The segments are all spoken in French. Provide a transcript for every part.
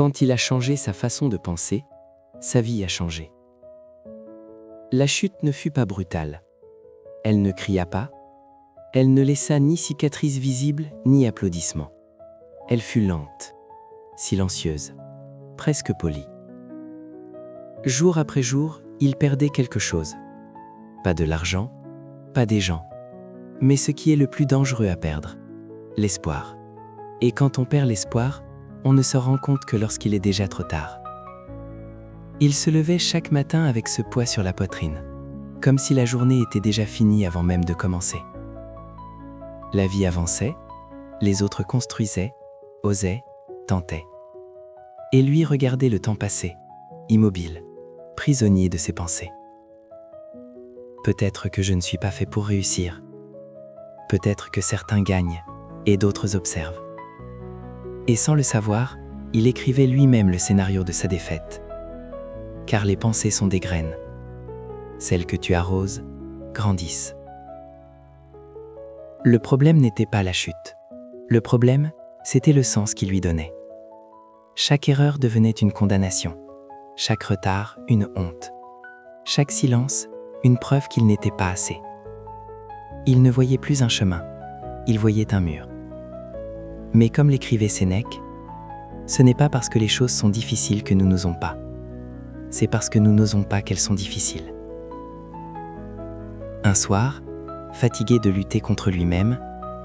Quand il a changé sa façon de penser, sa vie a changé. La chute ne fut pas brutale. Elle ne cria pas. Elle ne laissa ni cicatrice visible ni applaudissements. Elle fut lente, silencieuse, presque polie. Jour après jour, il perdait quelque chose. Pas de l'argent, pas des gens, mais ce qui est le plus dangereux à perdre, l'espoir. Et quand on perd l'espoir, on ne se rend compte que lorsqu'il est déjà trop tard. Il se levait chaque matin avec ce poids sur la poitrine, comme si la journée était déjà finie avant même de commencer. La vie avançait, les autres construisaient, osaient, tentaient. Et lui regardait le temps passer, immobile, prisonnier de ses pensées. Peut-être que je ne suis pas fait pour réussir. Peut-être que certains gagnent et d'autres observent. Et sans le savoir, il écrivait lui-même le scénario de sa défaite. Car les pensées sont des graines. Celles que tu arroses grandissent. Le problème n'était pas la chute. Le problème, c'était le sens qu'il lui donnait. Chaque erreur devenait une condamnation. Chaque retard, une honte. Chaque silence, une preuve qu'il n'était pas assez. Il ne voyait plus un chemin, il voyait un mur. Mais comme l'écrivait Sénèque, ce n'est pas parce que les choses sont difficiles que nous n'osons pas. C'est parce que nous n'osons pas qu'elles sont difficiles. Un soir, fatigué de lutter contre lui-même,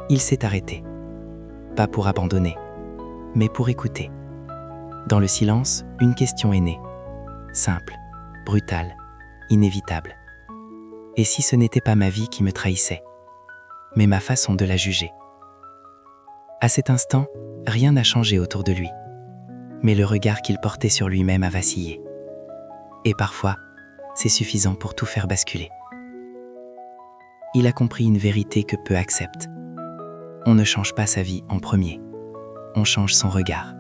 il s'est arrêté. Pas pour abandonner, mais pour écouter. Dans le silence, une question est née. Simple, brutale, inévitable. Et si ce n'était pas ma vie qui me trahissait, mais ma façon de la juger? À cet instant, rien n'a changé autour de lui, mais le regard qu'il portait sur lui-même a vacillé. Et parfois, c'est suffisant pour tout faire basculer. Il a compris une vérité que peu acceptent. On ne change pas sa vie en premier, on change son regard.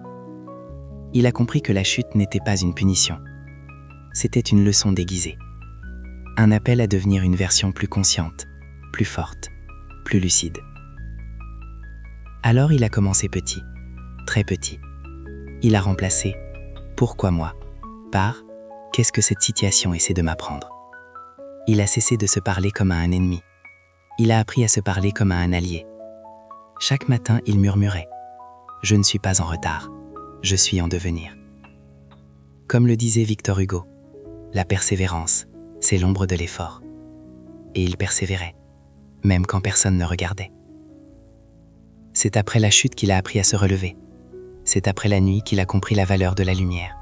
Il a compris que la chute n'était pas une punition, c'était une leçon déguisée. Un appel à devenir une version plus consciente, plus forte, plus lucide. Alors il a commencé petit, très petit. Il a remplacé « Pourquoi moi ?» par « Qu'est-ce que cette situation essaie de m'apprendre ?» Il a cessé de se parler comme à un ennemi. Il a appris à se parler comme à un allié. Chaque matin, il murmurait « Je ne suis pas en retard, je suis en devenir. » Comme le disait Victor Hugo, la persévérance, c'est l'ombre de l'effort. Et il persévérait, même quand personne ne regardait. C'est après la chute qu'il a appris à se relever. C'est après la nuit qu'il a compris la valeur de la lumière.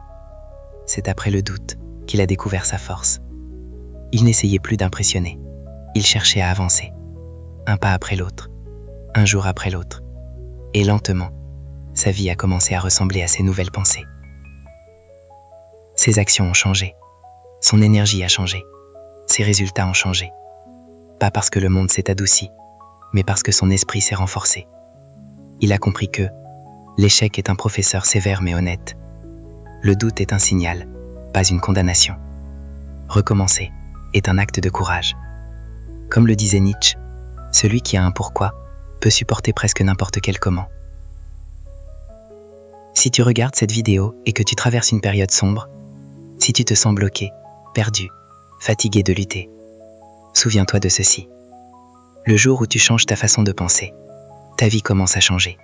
C'est après le doute qu'il a découvert sa force. Il n'essayait plus d'impressionner. Il cherchait à avancer. Un pas après l'autre, un jour après l'autre. Et lentement, sa vie a commencé à ressembler à ses nouvelles pensées. Ses actions ont changé. Son énergie a changé. Ses résultats ont changé. Pas parce que le monde s'est adouci, mais parce que son esprit s'est renforcé. Il a compris que l'échec est un professeur sévère mais honnête. Le doute est un signal, pas une condamnation. Recommencer est un acte de courage. Comme le disait Nietzsche, celui qui a un pourquoi peut supporter presque n'importe quel comment. Si tu regardes cette vidéo et que tu traverses une période sombre, si tu te sens bloqué, perdu, fatigué de lutter, souviens-toi de ceci. Le jour où tu changes ta façon de penser, ta vie commence à changer.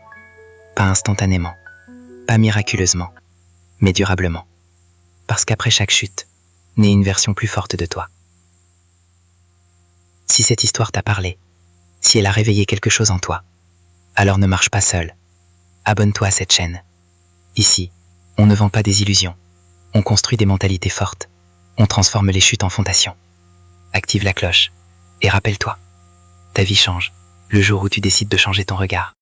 Pas instantanément, pas miraculeusement, mais durablement. Parce qu'après chaque chute, naît une version plus forte de toi. Si cette histoire t'a parlé, si elle a réveillé quelque chose en toi, alors ne marche pas seul. Abonne-toi à cette chaîne. Ici, on ne vend pas des illusions. On construit des mentalités fortes. On transforme les chutes en fondations. Active la cloche et rappelle-toi, ta vie change le jour où tu décides de changer ton regard.